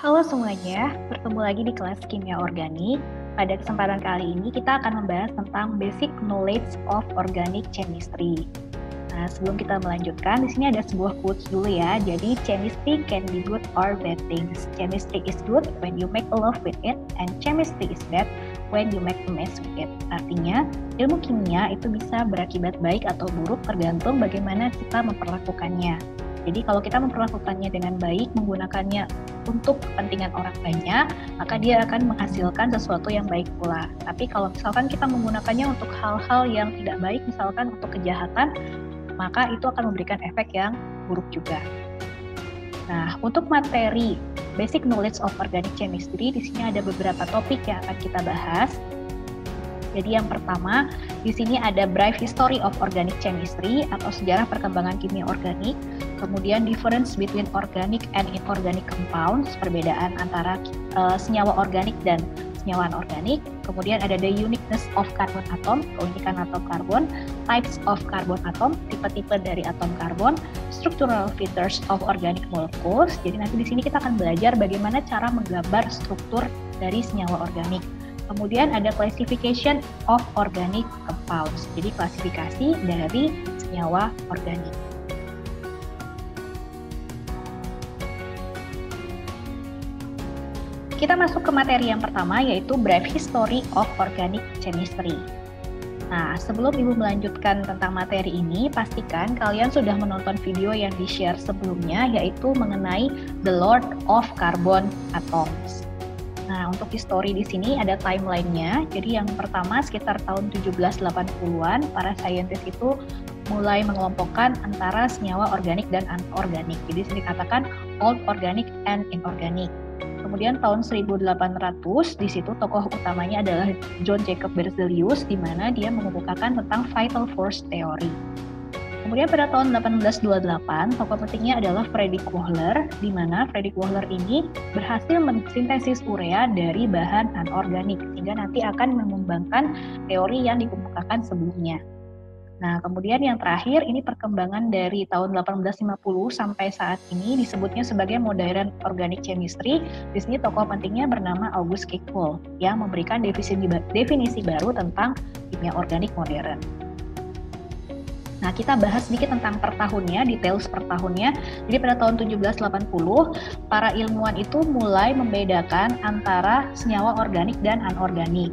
Halo semuanya, bertemu lagi di kelas Kimia Organik. Pada kesempatan kali ini kita akan membahas tentang Basic Knowledge of Organic Chemistry. Nah, sebelum kita melanjutkan, di sini ada sebuah quotes dulu ya. Jadi, chemistry can be good or bad things. Chemistry is good when you make a love with it, and chemistry is bad when you make a mess with it. Artinya, ilmu kimia itu bisa berakibat baik atau buruk tergantung bagaimana kita memperlakukannya. Jadi kalau kita memperlakukannya dengan baik, menggunakannya untuk kepentingan orang banyak, maka dia akan menghasilkan sesuatu yang baik pula. Tapi kalau misalkan kita menggunakannya untuk hal-hal yang tidak baik, misalkan untuk kejahatan, maka itu akan memberikan efek yang buruk juga. Nah, untuk materi Basic Knowledge of Organic Chemistry, di sini ada beberapa topik yang akan kita bahas. Jadi yang pertama, di sini ada Brief History of Organic Chemistry atau sejarah perkembangan kimia organik. Kemudian difference between organic and inorganic compounds, perbedaan antara senyawa organik dan senyawa anorganik. Kemudian ada the uniqueness of carbon atom, keunikan atom karbon, types of carbon atom, tipe-tipe dari atom karbon, structural features of organic molecules. Jadi nanti di sini kita akan belajar bagaimana cara menggambar struktur dari senyawa organik. Kemudian ada classification of organic compounds, jadi klasifikasi dari senyawa organik. Kita masuk ke materi yang pertama, yaitu Brief History of Organic Chemistry. Nah, sebelum Ibu melanjutkan tentang materi ini, pastikan kalian sudah menonton video yang di-share sebelumnya, yaitu mengenai The Lord of Carbon Atoms. Nah, untuk history di sini ada timeline-nya. Jadi yang pertama sekitar tahun 1780-an, para saintis itu mulai mengelompokkan antara senyawa organik dan anorganik. Jadi sini dikatakan old organic and inorganic. Kemudian tahun 1800, di situ tokoh utamanya adalah John Jacob Berzelius, di mana dia mengemukakan tentang vital force theory. Kemudian pada tahun 1828, tokoh pentingnya adalah Friedrich Wöhler, di mana Friedrich Wöhler ini berhasil mensintesis urea dari bahan anorganik, sehingga nanti akan mengembangkan teori yang dikemukakan sebelumnya. Nah, kemudian yang terakhir, ini perkembangan dari tahun 1850 sampai saat ini disebutnya sebagai modern organic chemistry. Di sini tokoh pentingnya bernama August Kekule, yang memberikan definisi baru tentang kimia organik modern. Nah, kita bahas sedikit tentang per tahunnya, details per tahunnya. Jadi pada tahun 1780, para ilmuwan itu mulai membedakan antara senyawa organik dan anorganik.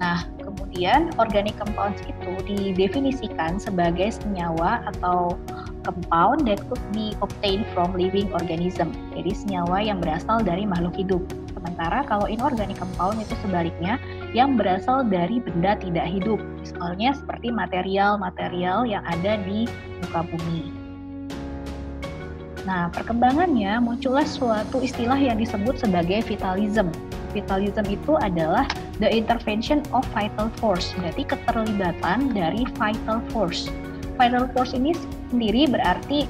Nah, kemudian organic compounds itu didefinisikan sebagai senyawa atau compound that could be obtained from living organism. Jadi senyawa yang berasal dari makhluk hidup. Sementara kalau inorganic compound itu sebaliknya, yang berasal dari benda tidak hidup, misalnya seperti material-material yang ada di muka bumi. Nah, perkembangannya muncullah suatu istilah yang disebut sebagai vitalism. Vitalism itu adalah the intervention of vital force, berarti keterlibatan dari vital force. Vital force ini sendiri berarti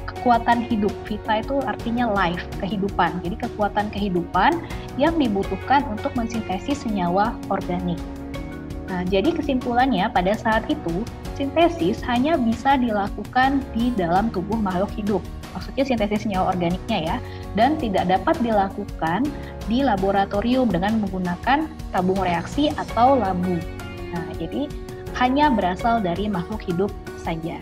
kekuatan hidup. Vita itu artinya life, kehidupan. Jadi kekuatan kehidupan yang dibutuhkan untuk mensintesis senyawa organik. Nah, jadi kesimpulannya pada saat itu, sintesis hanya bisa dilakukan di dalam tubuh makhluk hidup. Maksudnya sintesis senyawa organiknya ya, dan tidak dapat dilakukan di laboratorium dengan menggunakan tabung reaksi atau labu. Nah, jadi hanya berasal dari makhluk hidup saja.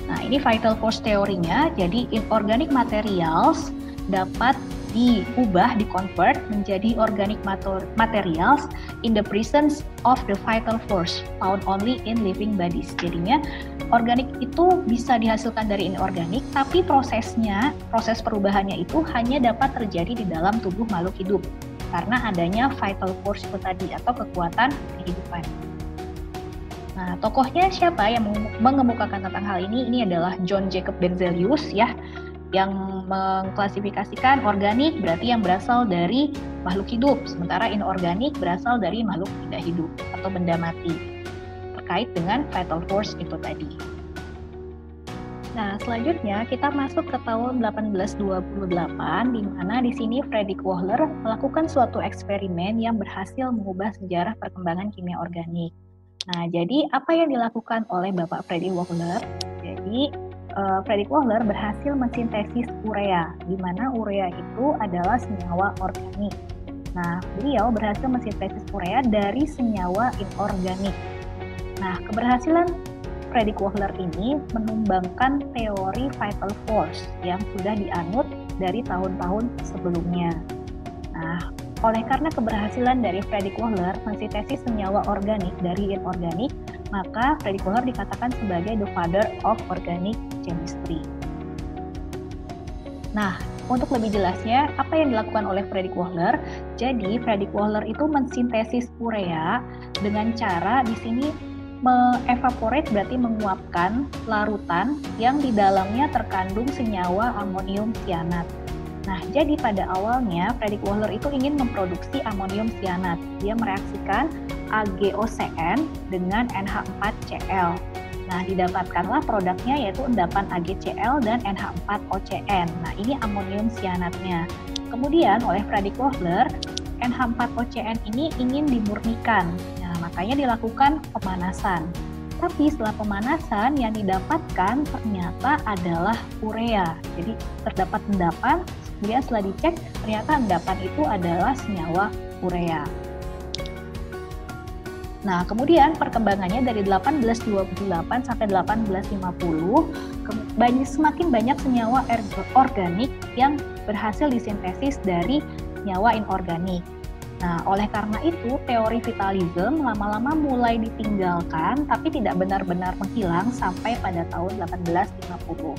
Nah, ini vital force teorinya. Jadi inorganic materials dapat diubah, dikonvert menjadi organic materials in the presence of the vital force found only in living bodies. Jadinya organik itu bisa dihasilkan dari inorganik, tapi proses perubahannya itu hanya dapat terjadi di dalam tubuh makhluk hidup karena adanya vital force itu tadi atau kekuatan kehidupan. Nah, tokohnya siapa yang mengemukakan tentang hal ini? Ini adalah John Jacob Berzelius ya, yang mengklasifikasikan organik berarti yang berasal dari makhluk hidup, sementara inorganik berasal dari makhluk tidak hidup atau benda mati, terkait dengan vital force itu tadi. Nah, selanjutnya kita masuk ke tahun 1828, di mana di sini Friedrich Wöhler melakukan suatu eksperimen yang berhasil mengubah sejarah perkembangan kimia organik. Nah, jadi apa yang dilakukan oleh Bapak Friedrich Wöhler? Jadi Frederick Wohler berhasil mensintesis urea, di mana urea itu adalah senyawa organik. Nah, beliau berhasil mensintesis urea dari senyawa inorganik. Nah, keberhasilan Frederick Wohler ini menumbangkan teori vital force yang sudah dianut dari tahun-tahun sebelumnya. Nah, oleh karena keberhasilan dari Frederick Wohler mensintesis senyawa organik dari inorganik, maka Frederick Wohler dikatakan sebagai the father of organic chemistry. Nah, untuk lebih jelasnya, apa yang dilakukan oleh Frederick Wohler? Jadi, Frederick Wohler itu mensintesis urea dengan cara di sini me-evaporate, berarti menguapkan larutan yang di dalamnya terkandung senyawa amonium cyanat. Nah, jadi pada awalnya Frederick Wohler itu ingin memproduksi amonium cyanat. Dia mereaksikan AgOCN dengan NH4Cl. Nah, didapatkanlah produknya yaitu endapan AgCl dan NH4OCN. Nah, ini amonium cyanatnya. Kemudian oleh Frederick Wohler, NH4OCN ini ingin dimurnikan. Nah, makanya dilakukan pemanasan. Tapi setelah pemanasan yang didapatkan ternyata adalah urea. Jadi terdapat endapan, kemudian setelah dicek ternyata endapan itu adalah senyawa urea. Nah, kemudian perkembangannya dari 1828 sampai 1850, semakin banyak senyawa organik yang berhasil disintesis dari senyawa inorganik. Nah, oleh karena itu, teori vitalisme lama-lama mulai ditinggalkan, tapi tidak benar-benar menghilang sampai pada tahun 1850.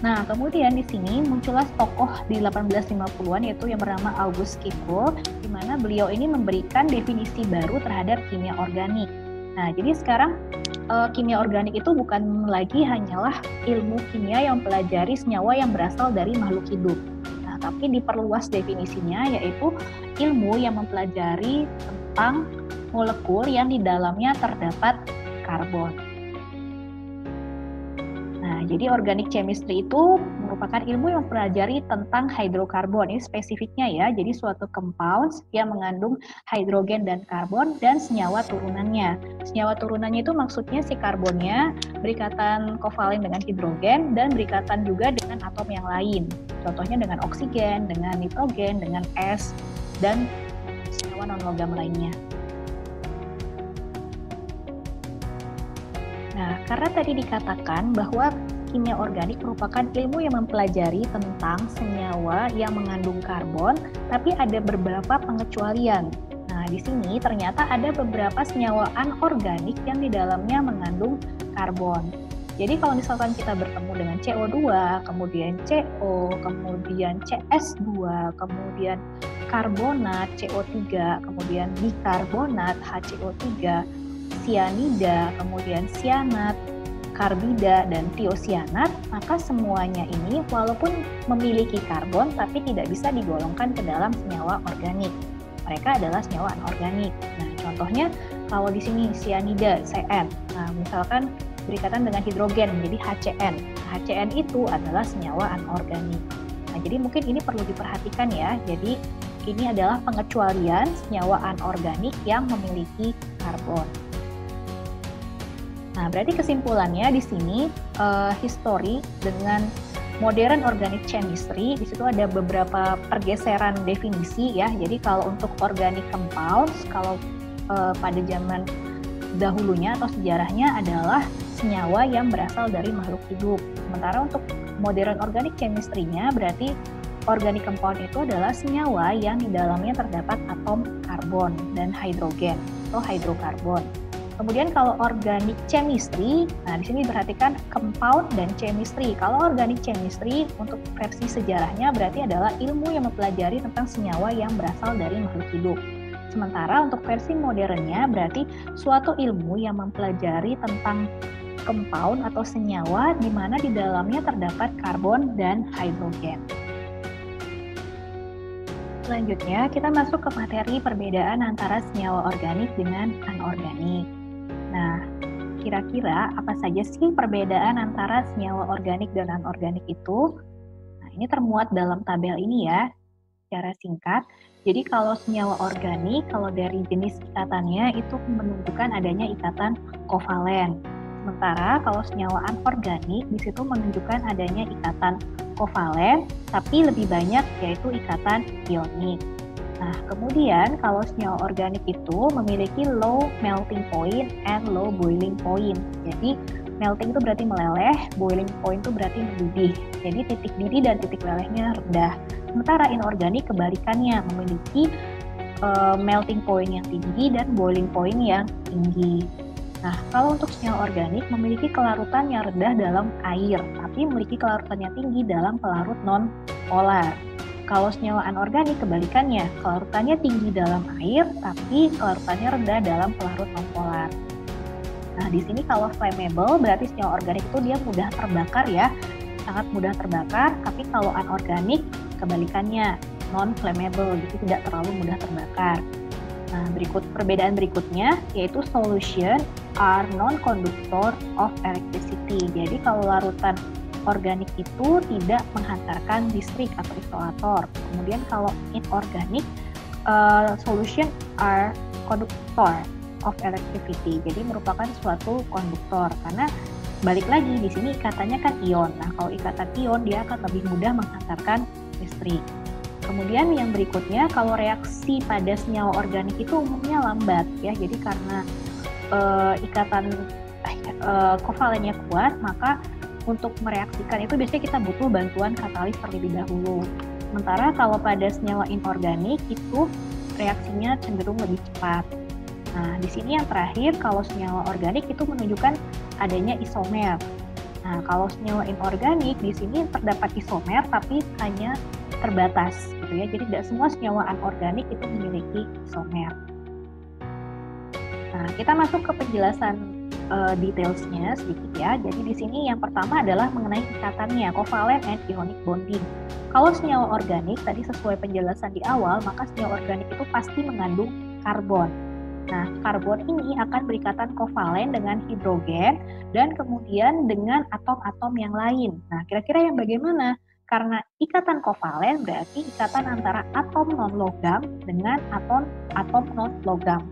Nah, kemudian di sini muncullah tokoh di 1850-an yaitu yang bernama August Kekulle, di mana beliau ini memberikan definisi baru terhadap kimia organik. Nah, jadi sekarang kimia organik itu bukan lagi hanyalah ilmu kimia yang mempelajari senyawa yang berasal dari makhluk hidup. Nah, tapi diperluas definisinya yaitu ilmu yang mempelajari tentang molekul yang di dalamnya terdapat karbon. Nah, jadi organic chemistry itu merupakan ilmu yang mempelajari tentang hidrokarbon. Ini spesifiknya ya, jadi suatu compounds yang mengandung hidrogen dan karbon dan senyawa turunannya. Senyawa turunannya itu maksudnya si karbonnya berikatan kovalen dengan hidrogen dan berikatan juga dengan atom yang lain. Contohnya dengan oksigen, dengan nitrogen, dengan es, dan senyawa non-logam lainnya. Nah, karena tadi dikatakan bahwa kimia organik merupakan ilmu yang mempelajari tentang senyawa yang mengandung karbon, tapi ada beberapa pengecualian. Nah, di sini ternyata ada beberapa senyawa anorganik yang di dalamnya mengandung karbon. Jadi kalau misalkan kita bertemu dengan CO2, kemudian CO, kemudian CS2, kemudian karbonat CO3, kemudian bikarbonat HCO3, sianida, kemudian sianat, karbida, dan tiosianat, maka semuanya ini walaupun memiliki karbon tapi tidak bisa digolongkan ke dalam senyawa organik. Mereka adalah senyawa anorganik. Nah, contohnya kalau di sini sianida, Cn, nah misalkan berikatan dengan hidrogen menjadi HCN. HCN itu adalah senyawa anorganik. Nah, jadi mungkin ini perlu diperhatikan ya. Jadi ini adalah pengecualian senyawa anorganik yang memiliki karbon. Nah, berarti kesimpulannya di sini history dengan modern organic chemistry, di situ ada beberapa pergeseran definisi ya. Jadi kalau untuk organic compounds, kalau pada zaman dahulunya atau sejarahnya adalah senyawa yang berasal dari makhluk hidup. Sementara untuk modern organic chemistry-nya berarti organic compound itu adalah senyawa yang di dalamnya terdapat atom karbon dan hidrogen atau hidrokarbon. Kemudian kalau organic chemistry, nah di sini diperhatikan compound dan chemistry. Kalau organic chemistry untuk versi sejarahnya berarti adalah ilmu yang mempelajari tentang senyawa yang berasal dari makhluk hidup. Sementara untuk versi modernnya berarti suatu ilmu yang mempelajari tentang compound atau senyawa di mana di dalamnya terdapat karbon dan hidrogen. Selanjutnya kita masuk ke materi perbedaan antara senyawa organik dengan anorganik. Nah, kira-kira apa saja sih perbedaan antara senyawa organik dan anorganik itu? Nah, ini termuat dalam tabel ini ya, secara singkat. Jadi kalau senyawa organik, kalau dari jenis ikatannya itu menunjukkan adanya ikatan kovalen. Sementara kalau senyawa anorganik di situ menunjukkan adanya ikatan kovalen, tapi lebih banyak yaitu ikatan ionik. Nah, kemudian kalau senyawa organik itu memiliki low melting point and low boiling point. Jadi melting itu berarti meleleh, boiling point itu berarti mendidih. Jadi titik didih dan titik lelehnya rendah. Sementara inorganik kebalikannya, memiliki melting point yang tinggi dan boiling point yang tinggi. Nah, kalau untuk senyawa organik memiliki kelarutan yang rendah dalam air, tapi memiliki kelarutan yang tinggi dalam pelarut non-polar. Kalau senyawa anorganik kebalikannya, kelarutannya tinggi dalam air, tapi kelarutannya rendah dalam pelarut non-polar. Nah, di sini kalau flammable berarti senyawa organik itu dia mudah terbakar ya, sangat mudah terbakar, tapi kalau anorganik kebalikannya, non-flammable, jadi tidak terlalu mudah terbakar. Nah, perbedaan berikutnya yaitu solution are non-conductor of electricity. Jadi kalau larutan organik itu tidak menghantarkan listrik atau isolator. Kemudian kalau inorganic solution are conductor of electricity. Jadi merupakan suatu konduktor karena balik lagi di sini ikatannya kan ion. Nah, kalau ikatan ion dia akan lebih mudah menghantarkan listrik. Kemudian yang berikutnya, kalau reaksi pada senyawa organik itu umumnya lambat ya. Jadi karena ikatan kovalennya kuat, maka untuk mereaksikan itu biasanya kita butuh bantuan katalis terlebih dahulu. Sementara kalau pada senyawa inorganik itu reaksinya cenderung lebih cepat. Nah, di sini yang terakhir, kalau senyawa organik itu menunjukkan adanya isomer. Nah, kalau senyawa inorganik di sini terdapat isomer tapi hanya terbatas gitu ya. Jadi tidak semua senyawa anorganik itu memiliki isomer. Nah, kita masuk ke penjelasan detailsnya sedikit ya. Jadi di sini yang pertama adalah mengenai ikatannya, covalent and ionic bonding. Kalau senyawa organik tadi sesuai penjelasan di awal, maka senyawa organik itu pasti mengandung karbon. Nah, karbon ini akan berikatan kovalen dengan hidrogen dan kemudian dengan atom-atom yang lain. Nah, kira-kira yang bagaimana? Karena ikatan kovalen berarti ikatan antara atom non-logam dengan atom non-logam.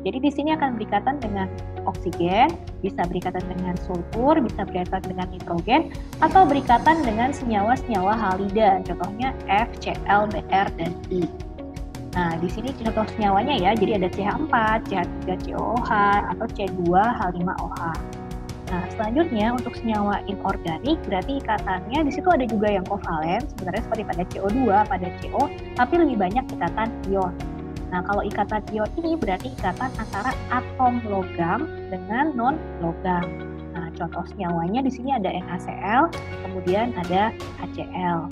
Jadi di sini akan berikatan dengan oksigen, bisa berikatan dengan sulfur, bisa berikatan dengan nitrogen, atau berikatan dengan senyawa-senyawa halida, contohnya F, Cl, Br, dan I. Nah, di sini contoh senyawanya ya, jadi ada CH4, CH3COOH, atau C2H5OH. Nah, selanjutnya untuk senyawa inorganik berarti ikatannya di situ ada juga yang kovalen, sebenarnya seperti pada CO2, pada CO, tapi lebih banyak ikatan ion. Nah, kalau ikatan ion ini berarti ikatan antara atom logam dengan non-logam. Nah, contoh senyawanya di sini ada NaCl, kemudian ada HCl.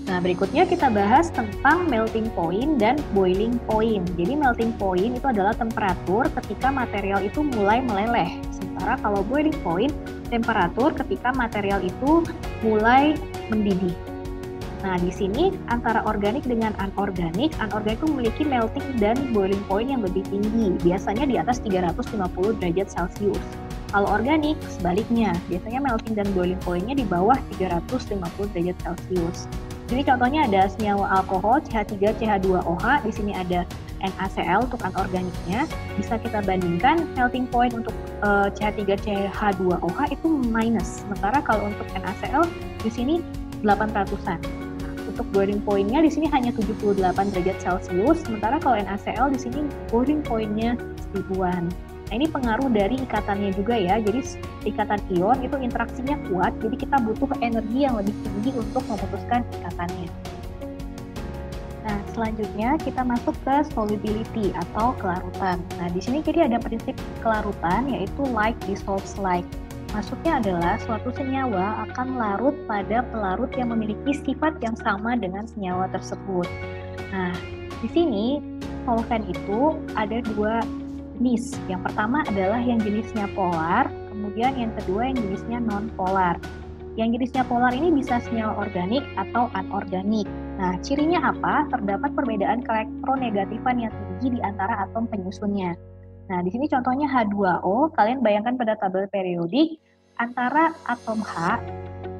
Nah, berikutnya kita bahas tentang melting point dan boiling point. Jadi melting point itu adalah temperatur ketika material itu mulai meleleh. Sementara kalau boiling point, temperatur ketika material itu mulai mendidih. Nah, di sini antara organik dengan anorganik itu memiliki melting dan boiling point yang lebih tinggi, biasanya di atas 350 derajat Celcius. Kalau organik, sebaliknya, biasanya melting dan boiling point-nya di bawah 350 derajat Celcius. Jadi contohnya ada senyawa alkohol CH3, CH2OH, di sini ada NaCl untuk anorganiknya. Bisa kita bandingkan melting point untuk CH3, CH2OH itu minus. Sementara kalau untuk NaCl di sini 800-an. Untuk boiling point-nya di sini hanya 78 derajat Celcius, sementara kalau NaCl di sini boiling point-nya 1000-an. Nah, ini pengaruh dari ikatannya juga ya. Jadi ikatan ion itu interaksinya kuat, jadi kita butuh energi yang lebih tinggi untuk memutuskan ikatannya. Nah, selanjutnya kita masuk ke solubility atau kelarutan. Nah, di sini jadi ada prinsip kelarutan yaitu like dissolves like. Maksudnya adalah suatu senyawa akan larut pada pelarut yang memiliki sifat yang sama dengan senyawa tersebut. Nah, di sini solvent itu ada dua jenis. Yang pertama adalah yang jenisnya polar, kemudian yang kedua yang jenisnya non-polar. Yang jenisnya polar ini bisa senyawa organik atau anorganik. Nah, cirinya apa? Terdapat perbedaan elektronegatifan yang tinggi di antara atom penyusunnya. Nah, di sini contohnya H2O, kalian bayangkan pada tabel periodik, antara atom H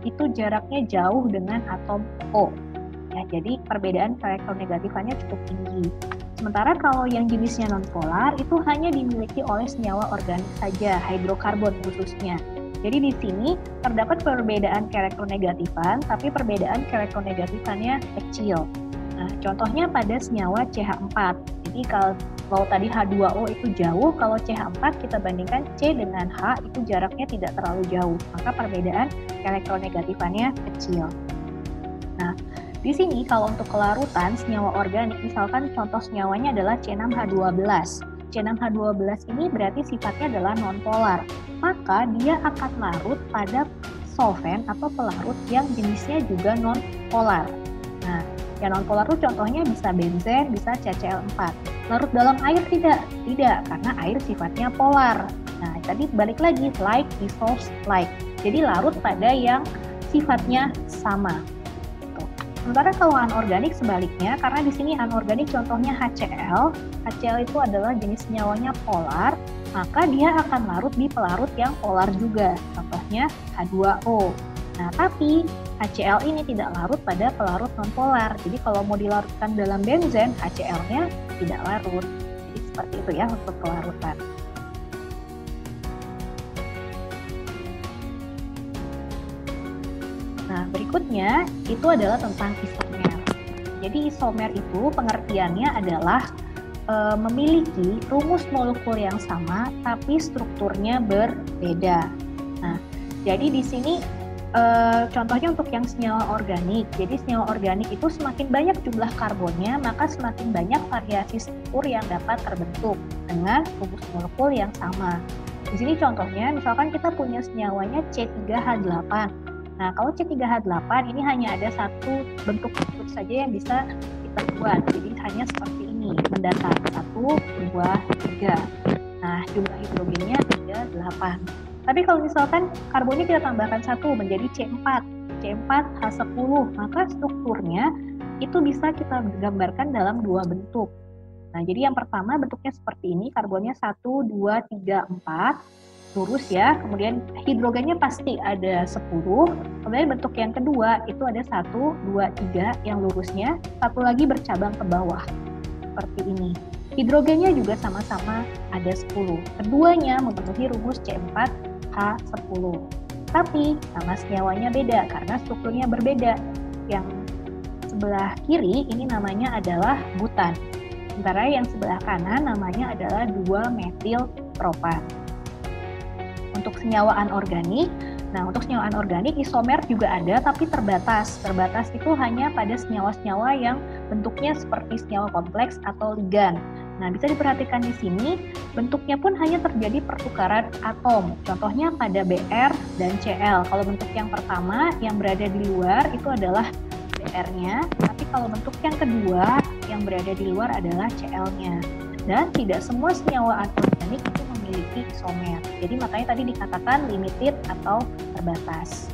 itu jaraknya jauh dengan atom O. Ya, jadi perbedaan elektronegatifannya cukup tinggi. Sementara kalau yang jenisnya nonpolar itu hanya dimiliki oleh senyawa organik saja, hidrokarbon khususnya. Jadi di sini terdapat perbedaan elektronegatifan, tapi perbedaan elektronegatifannya kecil. Nah, contohnya pada senyawa CH4. Jadi kalau tadi H2O itu jauh, kalau CH4 kita bandingkan C dengan H itu jaraknya tidak terlalu jauh, maka perbedaan elektronegatifannya kecil. Nah, di sini kalau untuk kelarutan senyawa organik, misalkan contoh senyawanya adalah C6H12. C6H12 ini berarti sifatnya adalah nonpolar, maka dia akan larut pada solvent atau pelarut yang jenisnya juga nonpolar. Nah, yang nonpolar itu contohnya bisa benzen, bisa CCl4. Larut dalam air tidak, karena air sifatnya polar. Nah, tadi balik lagi, like dissolves like. Jadi larut pada yang sifatnya sama. Sementara kalau anorganik sebaliknya, karena di sini anorganik contohnya HCl. HCl itu adalah jenis senyawanya polar, maka dia akan larut di pelarut yang polar juga. Contohnya H2O. Nah, tapi HCl ini tidak larut pada pelarut nonpolar. Jadi kalau mau dilarutkan dalam benzen, HCl-nya tidak larut. Jadi seperti itu ya untuk kelarutan. Nah, berikutnya itu adalah tentang isomer. Jadi isomer itu pengertiannya adalah memiliki rumus molekul yang sama tapi strukturnya berbeda. Nah, jadi di sini contohnya untuk yang senyawa organik. Jadi senyawa organik itu semakin banyak jumlah karbonnya, maka semakin banyak variasi struktur yang dapat terbentuk dengan rumus molekul yang sama. Di sini contohnya, misalkan kita punya senyawanya C3H8. Nah, kalau C3H8 ini hanya ada satu bentuk saja yang bisa kita buat. Jadi hanya seperti ini, mendatar 1, 2, 3. Nah, jumlah hidrogennya 8. Tapi kalau misalkan karbonnya kita tambahkan 1 menjadi C4, C4H10, maka strukturnya itu bisa kita gambarkan dalam 2 bentuk. Nah, jadi yang pertama bentuknya seperti ini, karbonnya 1, 2, 3, 4, lurus ya, kemudian hidrogennya pasti ada 10, kemudian bentuk yang kedua itu ada 1, 2, 3 yang lurusnya, satu lagi bercabang ke bawah, seperti ini. Hidrogennya juga sama-sama ada 10, keduanya memenuhi rumus C4H10. Tapi nama senyawanya beda karena strukturnya berbeda. Yang sebelah kiri ini namanya adalah butan. Sementara yang sebelah kanan namanya adalah 2-metil propan. Untuk senyawa anorganik, nah untuk senyawa anorganik isomer juga ada tapi terbatas. Terbatas itu hanya pada senyawa-senyawa yang bentuknya seperti senyawa kompleks atau ligan. Nah, bisa diperhatikan di sini, bentuknya pun hanya terjadi pertukaran atom. Contohnya pada Br dan Cl. Kalau bentuk yang pertama, yang berada di luar itu adalah Br-nya. Tapi kalau bentuk yang kedua, yang berada di luar adalah Cl-nya. Dan tidak semua senyawa anorganik itu memiliki isomer. Jadi makanya tadi dikatakan limited atau terbatas.